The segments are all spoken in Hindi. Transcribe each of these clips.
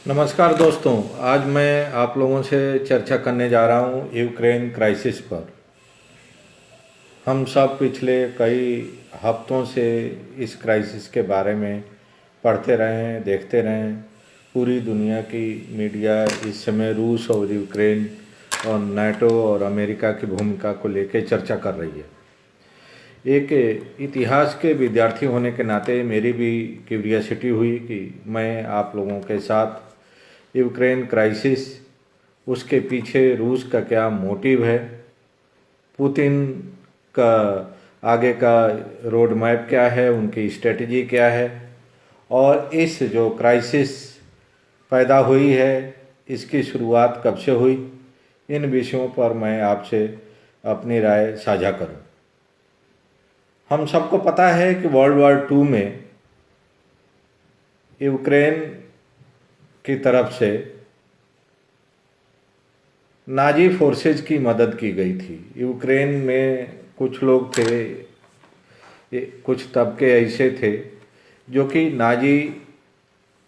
नमस्कार दोस्तों। आज मैं आप लोगों से चर्चा करने जा रहा हूँ यूक्रेन क्राइसिस पर। हम सब पिछले कई हफ्तों से इस क्राइसिस के बारे में पढ़ते रहे हैं, देखते रहे हैं। पूरी दुनिया की मीडिया इस समय रूस और यूक्रेन और नाटो और अमेरिका की भूमिका को लेकर चर्चा कर रही है। एक इतिहास के विद्यार्थी होने के नाते मेरी भी क्यूरियोसिटी हुई कि मैं आप लोगों के साथ यूक्रेन क्राइसिस, उसके पीछे रूस का क्या मोटिव है, पुतिन का आगे का रोड मैप क्या है, उनकी स्ट्रेटजी क्या है, और इस जो क्राइसिस पैदा हुई है इसकी शुरुआत कब से हुई, इन विषयों पर मैं आपसे अपनी राय साझा करूं। हम सबको पता है कि वर्ल्ड वॉर 2 में यूक्रेन की तरफ से नाजी फोर्सेज की मदद की गई थी। यूक्रेन में कुछ लोग थे, कुछ तबके ऐसे थे जो कि नाजी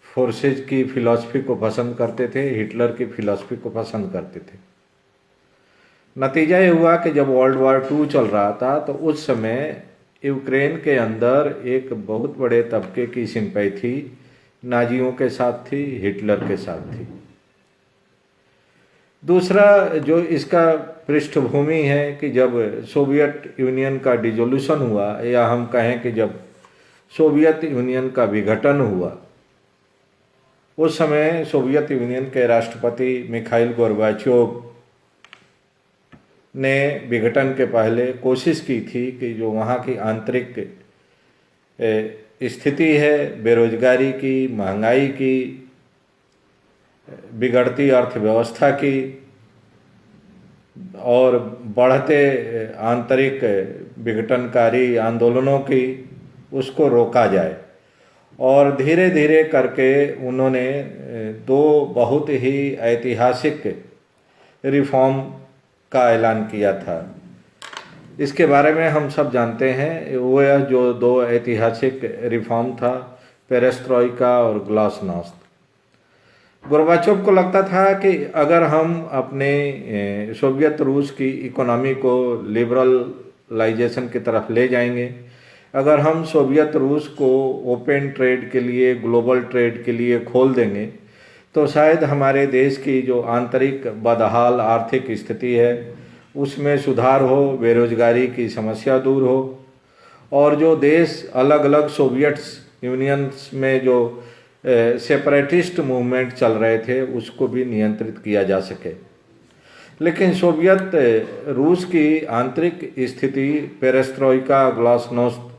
फोर्सेज की फ़िलॉसफी को पसंद करते थे, हिटलर की फ़िलॉसफी को पसंद करते थे। नतीजा ये हुआ कि जब वर्ल्ड वॉर 2 चल रहा था तो उस समय यूक्रेन के अंदर एक बहुत बड़े तबके की सिंपैथी नाजियों के साथ थी, हिटलर के साथ थी। दूसरा जो इसका पृष्ठभूमि है कि जब सोवियत यूनियन का डिसोल्यूशन हुआ, या हम कहें कि जब सोवियत यूनियन का विघटन हुआ, उस समय सोवियत यूनियन के राष्ट्रपति मिखाइल गोर्बाचोव ने विघटन के पहले कोशिश की थी कि जो वहाँ की आंतरिक स्थिति है, बेरोजगारी की, महंगाई की, बिगड़ती अर्थव्यवस्था की और बढ़ते आंतरिक विघटनकारी आंदोलनों की, उसको रोका जाए। और धीरे धीरे करके उन्होंने 2 बहुत ही ऐतिहासिक रिफॉर्म का ऐलान किया था। इसके बारे में हम सब जानते हैं। वो यह जो 2 ऐतिहासिक रिफॉर्म था, पेरेस्ट्रोइका और ग्लासनोस्त। गोर्बाचोव को लगता था कि अगर हम अपने सोवियत रूस की इकोनॉमी को लिबरलाइजेशन की तरफ ले जाएंगे, अगर हम सोवियत रूस को ओपन ट्रेड के लिए, ग्लोबल ट्रेड के लिए खोल देंगे, तो शायद हमारे देश की जो आंतरिक बदहाल आर्थिक स्थिति है उसमें सुधार हो, बेरोजगारी की समस्या दूर हो, और जो देश अलग अलग सोवियट्स यूनियंस में जो सेपरेटिस्ट मूवमेंट चल रहे थे उसको भी नियंत्रित किया जा सके। लेकिन सोवियत रूस की आंतरिक स्थिति पेरेस्ट्रोइका, ग्लासनोस्त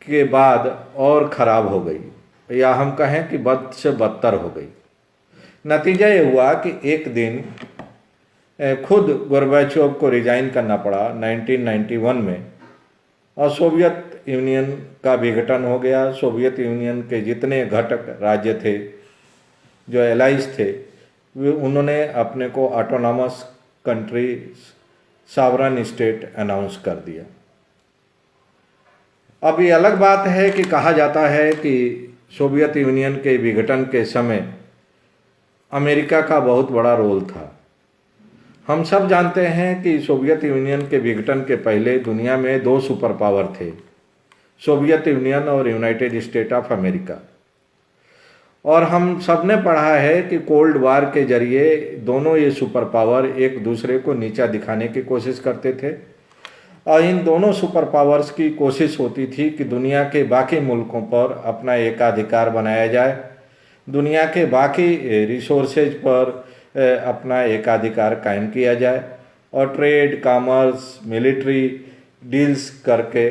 के बाद और ख़राब हो गई, या हम कहें कि बद से बदतर हो गई। नतीजा ये हुआ कि एक दिन खुद गोर्बाचोव को रिजाइन करना पड़ा 1991 में, और सोवियत यूनियन का विघटन हो गया। सोवियत यूनियन के जितने घटक राज्य थे, जो एलाइज थे, वे उन्होंने अपने को autonomous country, sovereign state announce कर दिया। अब ये अलग बात है कि कहा जाता है कि सोवियत यूनियन के विघटन के समय अमेरिका का बहुत बड़ा रोल था। हम सब जानते हैं कि सोवियत यूनियन के विघटन के पहले दुनिया में 2 सुपर पावर थे, सोवियत यूनियन और यूनाइटेड स्टेट ऑफ अमेरिका। और हम सब ने पढ़ा है कि कोल्ड वार के जरिए दोनों ये सुपर पावर एक दूसरे को नीचा दिखाने की कोशिश करते थे, और इन दोनों सुपर पावर्स की कोशिश होती थी कि दुनिया के बाकी मुल्कों पर अपना एकाधिकार बनाया जाए, दुनिया के बाकी रिसोर्सेज पर अपना एकाधिकार कायम किया जाए, और ट्रेड, कॉमर्स, मिलिट्री डील्स करके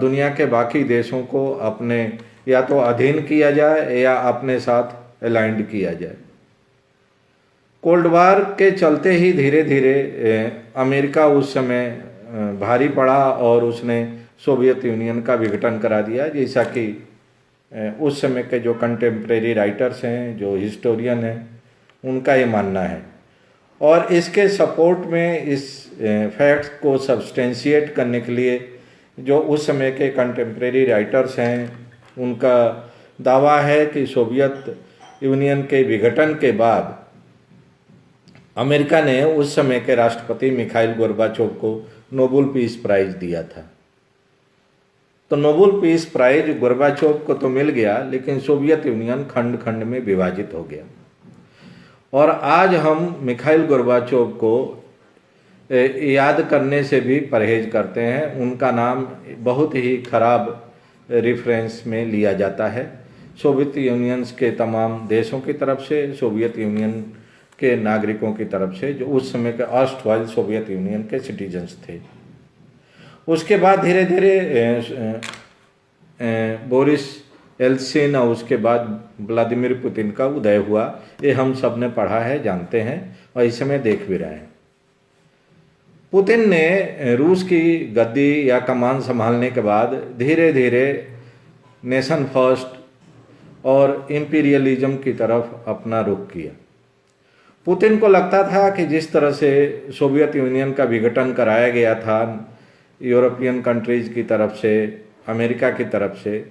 दुनिया के बाकी देशों को अपने या तो अधीन किया जाए या अपने साथ अलाइंड किया जाए। कोल्ड वार के चलते ही धीरे धीरे अमेरिका उस समय भारी पड़ा और उसने सोवियत यूनियन का विघटन करा दिया, जैसा कि उस समय के जो कंटेम्प्रेरी राइटर्स हैं, जो हिस्टोरियन हैं, उनका ये मानना है। और इसके सपोर्ट में, इस फैक्ट्स को सब्सटेंशिएट करने के लिए, जो उस समय के कंटेम्प्रेरी राइटर्स हैं, उनका दावा है कि सोवियत यूनियन के विघटन के बाद अमेरिका ने उस समय के राष्ट्रपति मिखाइल गोर्बाचोव को नोबेल पीस प्राइज दिया था। तो नोबेल पीस प्राइज गोर्बाचोव को तो मिल गया, लेकिन सोवियत यूनियन खंड खंड में विभाजित हो गया। और आज हम मिखाइल गोर्बाचोव को याद करने से भी परहेज करते हैं। उनका नाम बहुत ही खराब रेफरेंस में लिया जाता है सोवियत यूनियन के तमाम देशों की तरफ से, सोवियत यूनियन के नागरिकों की तरफ से, जो उस समय के अर्स्टवाइल सोवियत यूनियन के सिटीजन्स थे। उसके बाद धीरे धीरे बोरिस एल्सिन और उसके बाद व्लादिमीर पुतिन का उदय हुआ। ये हम सब ने पढ़ा है, जानते हैं और इस समय देख भी रहे हैं। पुतिन ने रूस की गद्दी या कमान संभालने के बाद धीरे धीरे नेशन फर्स्ट और इम्पीरियलिज्म की तरफ अपना रुख किया। पुतिन को लगता था कि जिस तरह से सोवियत यूनियन का विघटन कराया गया था यूरोपियन कंट्रीज की तरफ से, अमेरिका की तरफ से,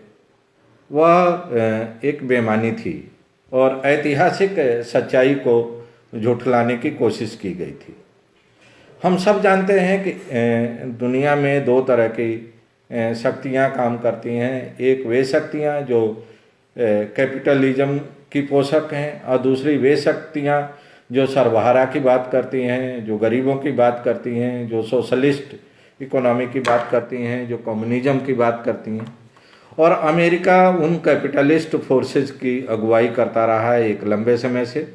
वह एक बेईमानी थी और ऐतिहासिक सच्चाई को झुठलाने की कोशिश की गई थी। हम सब जानते हैं कि दुनिया में दो तरह की शक्तियां काम करती हैं। एक वे शक्तियां जो कैपिटलिज्म की पोषक हैं और दूसरी वे शक्तियां जो सर्वहारा की बात करती हैं, जो गरीबों की बात करती हैं, जो सोशलिस्ट इकोनॉमी की बात करती हैं, जो कम्युनिज्म की बात करती हैं। और अमेरिका उन कैपिटलिस्ट फोर्सेस की अगुवाई करता रहा है एक लंबे समय से,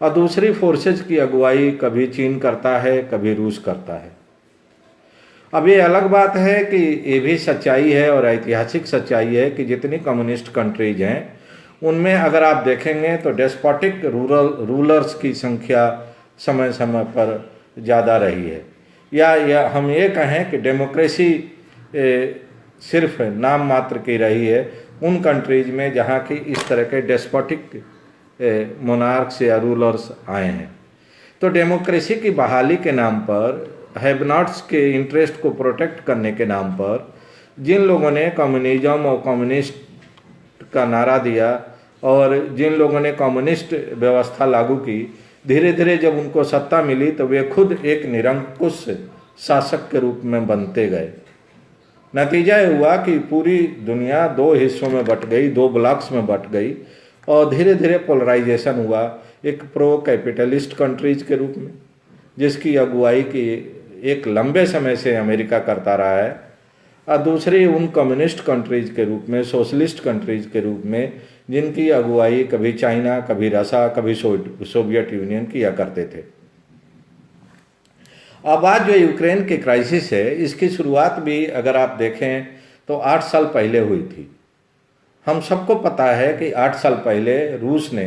और दूसरी फोर्सेस की अगुवाई कभी चीन करता है, कभी रूस करता है। अब ये अलग बात है कि ये भी सच्चाई है और ऐतिहासिक सच्चाई है कि जितनी कम्युनिस्ट कंट्रीज हैं उनमें अगर आप देखेंगे तो डेस्पोटिक रूलर्स की संख्या समय समय पर ज़्यादा रही है, या हम ये कहें कि डेमोक्रेसी सिर्फ नाम मात्र की रही है उन कंट्रीज में जहाँ की इस तरह के डेस्पोटिक मोनार्क्स या रूलर्स आए हैं। तो डेमोक्रेसी की बहाली के नाम पर, हैव नॉट्स के इंटरेस्ट को प्रोटेक्ट करने के नाम पर जिन लोगों ने कम्युनिज्म और कम्युनिस्ट का नारा दिया और जिन लोगों ने कम्युनिस्ट व्यवस्था लागू की, धीरे धीरे जब उनको सत्ता मिली तो वे खुद एक निरंकुश शासक के रूप में बनते गए। नतीजा ये हुआ कि पूरी दुनिया दो हिस्सों में बट गई, दो ब्लॉक्स में बट गई और धीरे धीरे पोलराइजेशन हुआ। एक प्रो कैपिटलिस्ट कंट्रीज के रूप में जिसकी अगुवाई की एक लंबे समय से अमेरिका करता रहा है, और दूसरी उन कम्युनिस्ट कंट्रीज के रूप में, सोशलिस्ट कंट्रीज के रूप में जिनकी अगुवाई कभी चाइना, कभी रसा, कभी सोवियत यूनियन किया करते थे। अब आज जो यूक्रेन की क्राइसिस है, इसकी शुरुआत भी अगर आप देखें तो 8 साल पहले हुई थी। हम सबको पता है कि 8 साल पहले रूस ने,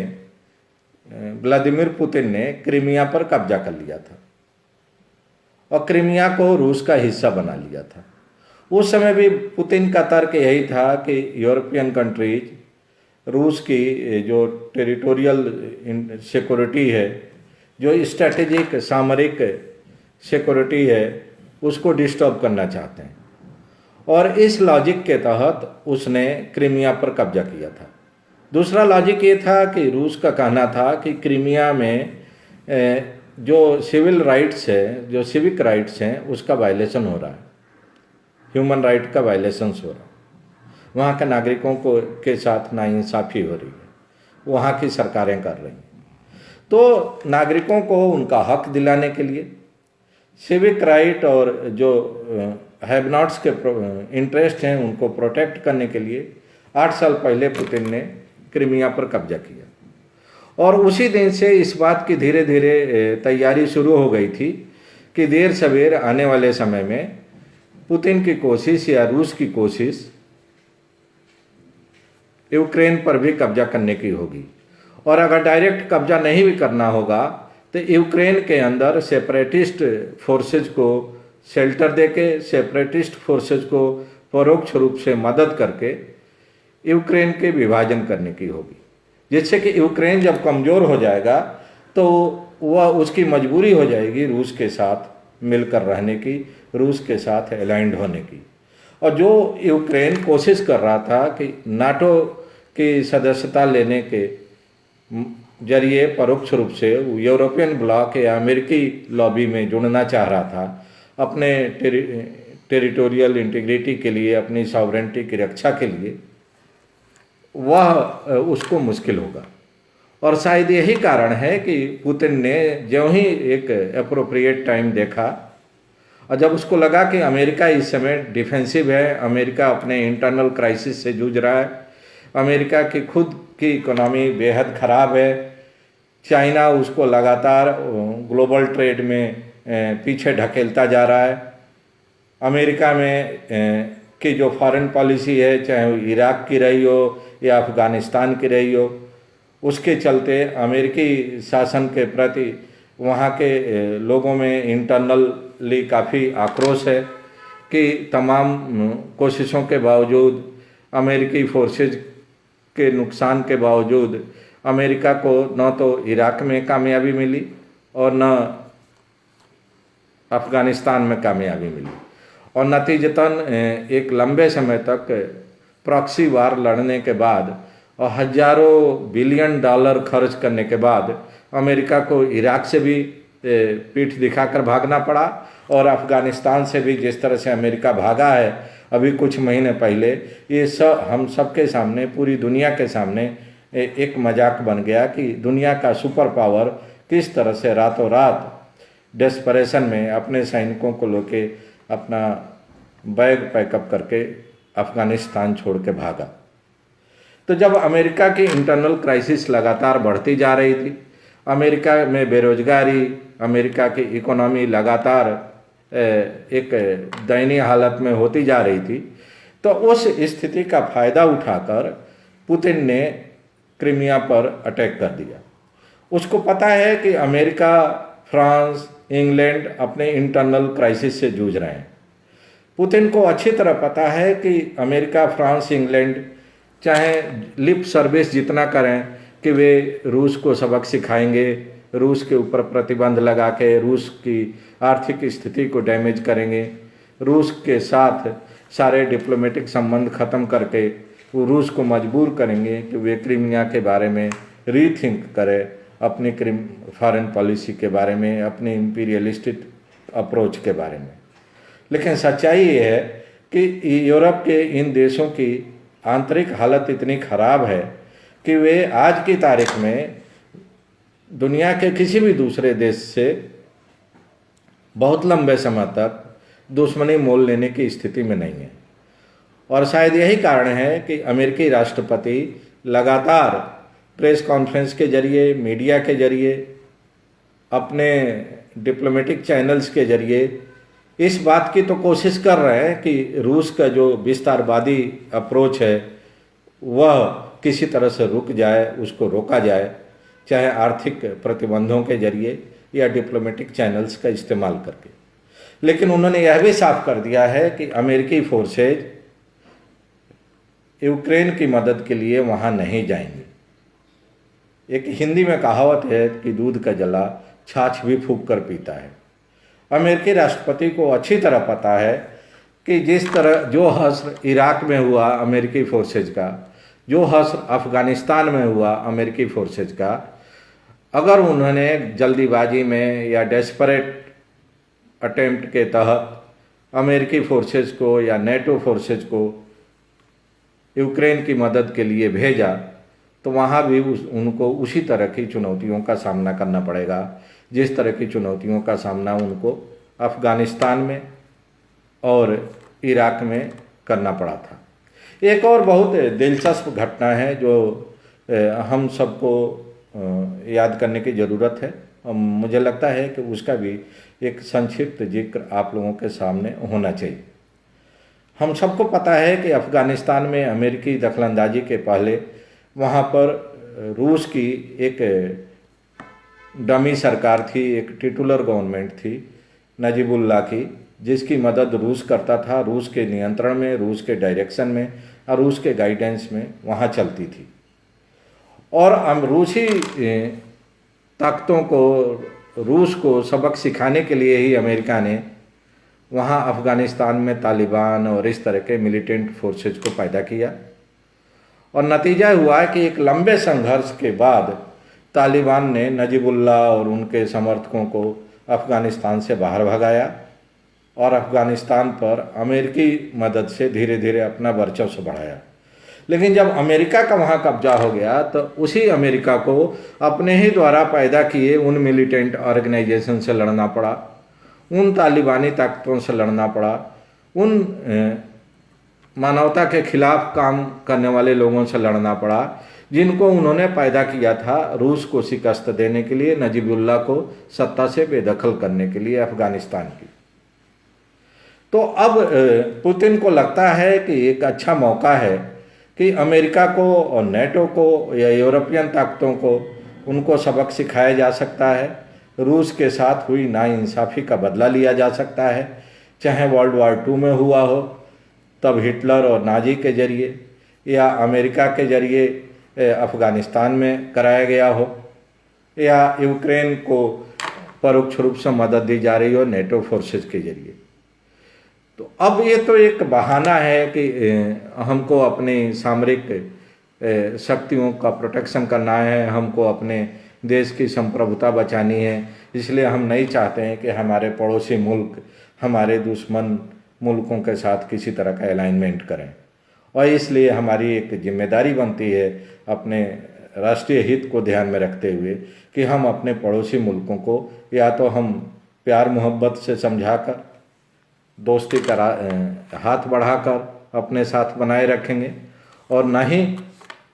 व्लादिमीर पुतिन ने क्रीमिया पर कब्जा कर लिया था और क्रीमिया को रूस का हिस्सा बना लिया था। उस समय भी पुतिन का तर्क यही था कि यूरोपियन कंट्रीज रूस की जो टेरिटोरियल सिक्योरिटी है, जो स्ट्रेटेजिक सामरिक सिक्योरिटी है, उसको डिस्टर्ब करना चाहते हैं, और इस लॉजिक के तहत उसने क्रीमिया पर कब्जा किया था। दूसरा लॉजिक ये था कि रूस का कहना था कि क्रीमिया में जो सिविल राइट्स है, जो सिविक राइट्स हैं, उसका वायलेशन हो रहा है, ह्यूमन राइट का वायलेशंस हो रहा है, वहाँ के नागरिकों को के साथ नाइंसाफ़ी हो रही है, वहाँ की सरकारें कर रही हैं। तो नागरिकों को उनका हक दिलाने के लिए, सिविक राइट और जो हैव नॉट्स के इंटरेस्ट हैं उनको प्रोटेक्ट करने के लिए 8 साल पहले पुतिन ने क्रीमिया पर कब्जा किया। और उसी दिन से इस बात की धीरे धीरे तैयारी शुरू हो गई थी कि देर सवेर आने वाले समय में पुतिन की कोशिश या रूस की कोशिश यूक्रेन पर भी कब्जा करने की होगी। और अगर डायरेक्ट कब्जा नहीं भी करना होगा तो यूक्रेन के अंदर सेपरेटिस्ट फोर्सेज को शेल्टर देके, सेपरेटिस्ट फोर्सेज को परोक्ष रूप से मदद करके यूक्रेन के विभाजन करने की होगी, जिससे कि यूक्रेन जब कमज़ोर हो जाएगा तो वह उसकी मजबूरी हो जाएगी रूस के साथ मिलकर रहने की, रूस के साथ अलाइंड होने की। और जो यूक्रेन कोशिश कर रहा था कि नाटो की सदस्यता लेने के जरिए परोक्ष रूप से यूरोपियन ब्लॉक या अमेरिकी लॉबी में जुड़ना चाह रहा था, अपने टेरिटोरियल इंटीग्रिटी के लिए, अपनी सॉवरेनिटी की रक्षा के लिए, वह उसको मुश्किल होगा। और शायद यही कारण है कि पुतिन ने ज्यों ही एक अप्रोप्रिएट टाइम देखा और जब उसको लगा कि अमेरिका इस समय डिफेंसिव है, अमेरिका अपने इंटरनल क्राइसिस से जूझ रहा है, अमेरिका की खुद की इकोनॉमी बेहद ख़राब है, चाइना उसको लगातार ग्लोबल ट्रेड में पीछे ढकेलता जा रहा है, अमेरिका में की जो फॉरेन पॉलिसी है, चाहे वो इराक की रही हो या अफ़गानिस्तान की रही हो, उसके चलते अमेरिकी शासन के प्रति वहाँ के लोगों में इंटरनली काफ़ी आक्रोश है कि तमाम कोशिशों के बावजूद, अमेरिकी फोर्सेज के नुकसान के बावजूद अमेरिका को न तो इराक में कामयाबी मिली और न अफ़गानिस्तान में कामयाबी मिली, और नतीजतन एक लंबे समय तक प्रॉक्सी वार लड़ने के बाद और हजारों बिलियन डॉलर खर्च करने के बाद अमेरिका को इराक से भी पीठ दिखाकर भागना पड़ा, और अफ़गानिस्तान से भी जिस तरह से अमेरिका भागा है अभी कुछ महीने पहले, ये सब हम सबके सामने, पूरी दुनिया के सामने एक मजाक बन गया कि दुनिया का सुपर पावर किस तरह से रातों रात डेस्परेशन में अपने सैनिकों को लेके अपना बैग पैकअप करके अफ़गानिस्तान छोड़ के भागा। तो जब अमेरिका की इंटरनल क्राइसिस लगातार बढ़ती जा रही थी, अमेरिका में बेरोजगारी, अमेरिका की इकोनॉमी लगातार एक दयनीय हालत में होती जा रही थी, तो उस स्थिति का फ़ायदा उठाकर पुतिन ने क्रीमिया पर अटैक कर दिया। उसको पता है कि अमेरिका, फ्रांस, इंग्लैंड अपने इंटरनल क्राइसिस से जूझ रहे हैं। पुतिन को अच्छी तरह पता है कि अमेरिका, फ्रांस, इंग्लैंड चाहे लिप सर्विस जितना करें कि वे रूस को सबक सिखाएंगे, रूस के ऊपर प्रतिबंध लगा के रूस की आर्थिक स्थिति को डैमेज करेंगे, रूस के साथ सारे डिप्लोमेटिक संबंध ख़त्म करके वो रूस को मजबूर करेंगे कि वे क्रीमिया के बारे में रीथिंक करें, अपनी फॉरेन पॉलिसी के बारे में, अपनी इम्पीरियलिस्टिक अप्रोच के बारे में। लेकिन सच्चाई ये है कि यूरोप के इन देशों की आंतरिक हालत इतनी ख़राब है कि वे आज की तारीख में दुनिया के किसी भी दूसरे देश से बहुत लंबे समय तक दुश्मनी मोल लेने की स्थिति में नहीं है। और शायद यही कारण है कि अमेरिकी राष्ट्रपति लगातार प्रेस कॉन्फ्रेंस के जरिए, मीडिया के जरिए, अपने डिप्लोमेटिक चैनल्स के जरिए इस बात की तो कोशिश कर रहे हैं कि रूस का जो विस्तारवादी अप्रोच है वह किसी तरह से रुक जाए, उसको रोका जाए, चाहे आर्थिक प्रतिबंधों के जरिए या डिप्लोमेटिक चैनल्स का इस्तेमाल करके। लेकिन उन्होंने यह भी साफ कर दिया है कि अमेरिकी फोर्सेज यूक्रेन की मदद के लिए वहाँ नहीं जाएंगे। एक हिंदी में कहावत है कि दूध का जला छाछ भी फूंक कर पीता है। अमेरिकी राष्ट्रपति को अच्छी तरह पता है कि जिस तरह जो हश्र इराक में हुआ अमेरिकी फोर्सेज का, जो हश्र अफ़गानिस्तान में हुआ अमेरिकी फोर्सेज का, अगर उन्होंने जल्दीबाजी में या डेस्परेट अटेम्प्ट के तहत अमेरिकी फोर्सेज को या नेटो फोर्सेज को यूक्रेन की मदद के लिए भेजा तो वहाँ भी उनको उसी तरह की चुनौतियों का सामना करना पड़ेगा जिस तरह की चुनौतियों का सामना उनको अफ़गानिस्तान में और इराक में करना पड़ा था। एक और बहुत दिलचस्प घटना है जो हम सबको याद करने की ज़रूरत है और मुझे लगता है कि उसका भी एक संक्षिप्त जिक्र आप लोगों के सामने होना चाहिए। हम सबको पता है कि अफ़गानिस्तान में अमेरिकी दखलंदाजी के पहले वहाँ पर रूस की एक डमी सरकार थी, एक टिटुलर गवर्नमेंट थी नजीबुल्लाह की, जिसकी मदद रूस करता था, रूस के नियंत्रण में, रूस के डायरेक्शन में और रूस के गाइडेंस में वहाँ चलती थी। और हम रूसी ताकतों को, रूस को सबक सिखाने के लिए ही अमेरिका ने वहाँ अफ़गानिस्तान में तालिबान और इस तरह के मिलिटेंट फोर्सेज को पैदा किया। और नतीजा हुआ कि एक लंबे संघर्ष के बाद तालिबान ने नजीबुल्लाह और उनके समर्थकों को अफ़गानिस्तान से बाहर भगाया और अफ़गानिस्तान पर अमेरिकी मदद से धीरे धीरे अपना वर्चस्व बढ़ाया। लेकिन जब अमेरिका का वहाँ कब्जा हो गया तो उसी अमेरिका को अपने ही द्वारा पैदा किए उन मिलिटेंट ऑर्गेनाइजेशन से लड़ना पड़ा, उन तालिबानी ताकतों से लड़ना पड़ा, उन मानवता के खिलाफ काम करने वाले लोगों से लड़ना पड़ा जिनको उन्होंने पैदा किया था रूस को शिकस्त देने के लिए, नजीबुल्लाह को सत्ता से बेदखल करने के लिए अफ़गानिस्तान की। तो अब पुतिन को लगता है कि एक अच्छा मौका है कि अमेरिका को और नेटो को या यूरोपियन ताकतों को उनको सबक सिखाया जा सकता है, रूस के साथ हुई नाइंसाफ़ी का बदला लिया जा सकता है, चाहे वर्ल्ड वार 2 में हुआ हो तब हिटलर और नाजी के जरिए, या अमेरिका के जरिए अफ़गानिस्तान में कराया गया हो, या यूक्रेन को परोक्ष रूप से मदद दी जा रही हो नेटो फोर्सेस के जरिए। तो अब ये तो एक बहाना है कि हमको अपनी सामरिक शक्तियों का प्रोटेक्शन करना है, हमको अपने देश की संप्रभुता बचानी है, इसलिए हम नहीं चाहते हैं कि हमारे पड़ोसी मुल्क हमारे दुश्मन मुल्कों के साथ किसी तरह का अलाइनमेंट करें, और इसलिए हमारी एक जिम्मेदारी बनती है अपने राष्ट्रीय हित को ध्यान में रखते हुए कि हम अपने पड़ोसी मुल्कों को या तो हम प्यार मोहब्बत से समझाकर, दोस्ती का हाथ बढ़ाकर अपने साथ बनाए रखेंगे, और नहीं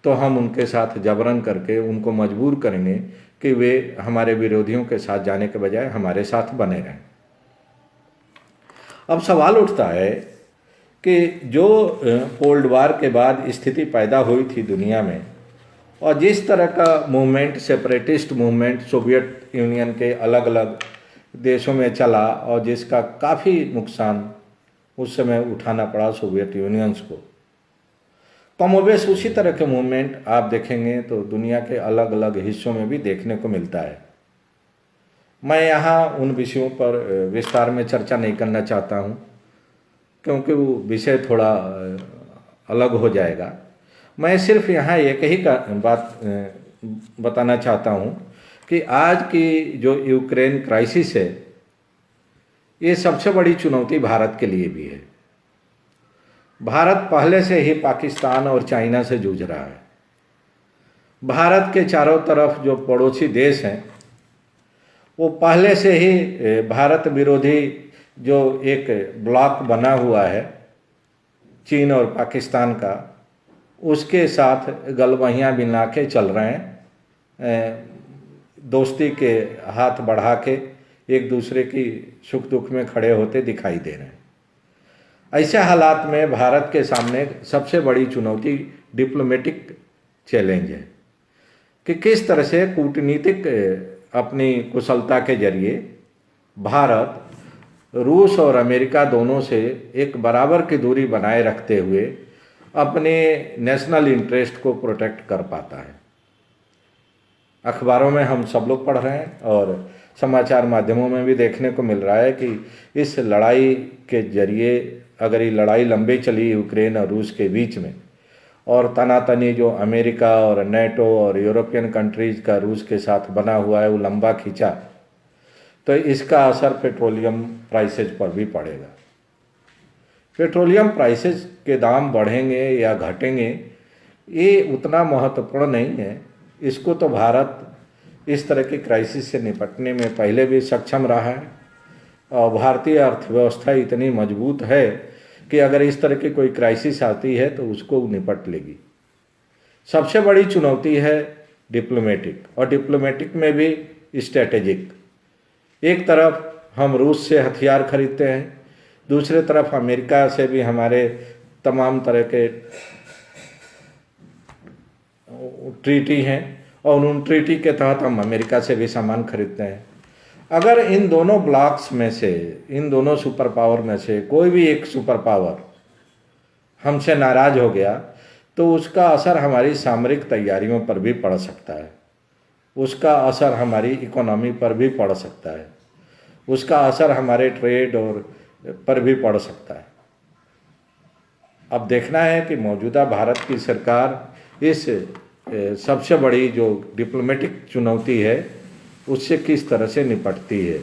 तो हम उनके साथ जबरन करके उनको मजबूर करेंगे कि वे हमारे विरोधियों के साथ जाने के बजाय हमारे साथ बने रहें। अब सवाल उठता है कि जो कोल्ड वार के बाद स्थिति पैदा हुई थी दुनिया में, और जिस तरह का movement, separatist movement Soviet union के अलग अलग देशों में चला और जिसका काफ़ी नुकसान उस समय उठाना पड़ा सोवियत यूनियंस को, कमोबेश उसी तरह के मूवमेंट आप देखेंगे तो दुनिया के अलग अलग हिस्सों में भी देखने को मिलता है। मैं यहाँ उन विषयों पर विस्तार में चर्चा नहीं करना चाहता हूँ क्योंकि वो विषय थोड़ा अलग हो जाएगा। मैं सिर्फ यहाँ एक ही बात बताना चाहता हूँ कि आज की जो यूक्रेन क्राइसिस है, ये सबसे बड़ी चुनौती भारत के लिए भी है। भारत पहले से ही पाकिस्तान और चाइना से जूझ रहा है। भारत के चारों तरफ जो पड़ोसी देश हैं वो पहले से ही भारत विरोधी जो एक ब्लॉक बना हुआ है चीन और पाकिस्तान का, उसके साथ गलवहियाँ बिना के चल रहे हैं, दोस्ती के हाथ बढ़ा के एक दूसरे की सुख दुख में खड़े होते दिखाई दे रहे हैं। ऐसे हालात में भारत के सामने सबसे बड़ी चुनौती डिप्लोमेटिक चैलेंज है कि किस तरह से कूटनीतिक अपनी कुशलता के जरिए भारत रूस और अमेरिका दोनों से एक बराबर की दूरी बनाए रखते हुए अपने नेशनल इंटरेस्ट को प्रोटेक्ट कर पाता है। अखबारों में हम सब लोग पढ़ रहे हैं और समाचार माध्यमों में भी देखने को मिल रहा है कि इस लड़ाई के जरिए अगर ये लड़ाई लंबी चली यूक्रेन और रूस के बीच में, और तनातनी जो अमेरिका और नेटो और यूरोपियन कंट्रीज़ का रूस के साथ बना हुआ है वो लंबा खींचा, तो इसका असर पेट्रोलियम प्राइसेज पर भी पड़ेगा। पेट्रोलियम प्राइसेज के दाम बढ़ेंगे या घटेंगे ये उतना महत्वपूर्ण नहीं है। इसको तो भारत इस तरह की क्राइसिस से निपटने में पहले भी सक्षम रहा है और भारतीय अर्थव्यवस्था इतनी मजबूत है कि अगर इस तरह की कोई क्राइसिस आती है तो उसको निपट लेगी। सबसे बड़ी चुनौती है डिप्लोमेटिक, और डिप्लोमेटिक में भी स्ट्रेटेजिक। एक तरफ हम रूस से हथियार खरीदते हैं, दूसरे तरफ अमेरिका से भी हमारे तमाम तरह के ट्रीटी हैं और उन ट्रीटी के तहत हम अमेरिका से भी सामान खरीदते हैं। अगर इन दोनों ब्लॉक्स में से, इन दोनों सुपर पावर में से कोई भी एक सुपर पावर हमसे नाराज़ हो गया तो उसका असर हमारी सामरिक तैयारियों पर भी पड़ सकता है, उसका असर हमारी इकोनॉमी पर भी पड़ सकता है, उसका असर हमारे ट्रेड और पर भी पड़ सकता है। अब देखना है कि मौजूदा भारत की सरकार इस सबसे बड़ी जो डिप्लोमेटिक चुनौती है उससे किस तरह से निपटती है,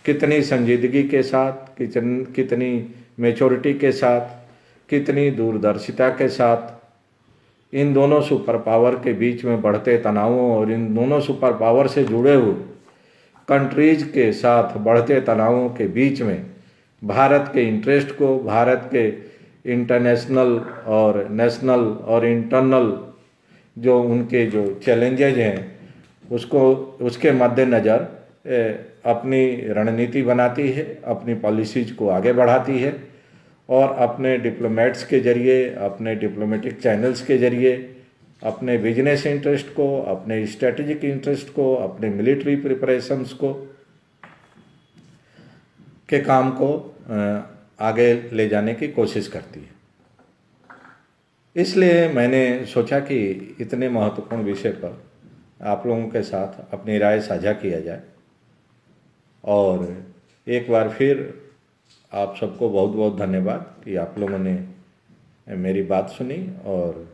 कितनी संजीदगी के साथ, कितनी मैच्योरिटी के साथ, कितनी दूरदर्शिता के साथ इन दोनों सुपर पावर के बीच में बढ़ते तनावों और इन दोनों सुपर पावर से जुड़े हुए कंट्रीज के साथ बढ़ते तनावों के बीच में भारत के इंटरेस्ट को, भारत के इंटरनेशनल और नेशनल और इंटरनल जो उनके जो चैलेंजेज हैं उसको, उसके मद्देनज़र अपनी रणनीति बनाती है, अपनी पॉलिसीज को आगे बढ़ाती है और अपने डिप्लोमेट्स के जरिए, अपने डिप्लोमेटिक चैनल्स के जरिए अपने बिजनेस इंटरेस्ट को, अपने स्ट्रेटेजिक इंटरेस्ट को, अपने मिलिट्री प्रिपरेशंस को के काम को आगे ले जाने की कोशिश करती है। इसलिए मैंने सोचा कि इतने महत्वपूर्ण विषय पर आप लोगों के साथ अपनी राय साझा किया जाए। और एक बार फिर आप सबको बहुत बहुत धन्यवाद कि आप लोगों ने मेरी बात सुनी। और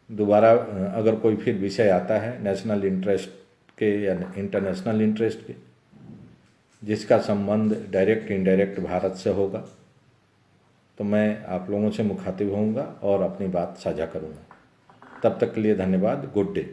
दोबारा अगर कोई फिर विषय आता है नेशनल इंटरेस्ट के या इंटरनेशनल इंटरेस्ट के, जिसका संबंध डायरेक्ट इनडायरेक्ट भारत से होगा, तो मैं आप लोगों से मुखातिब होऊंगा और अपनी बात साझा करूंगा। तब तक के लिए धन्यवाद। Good day.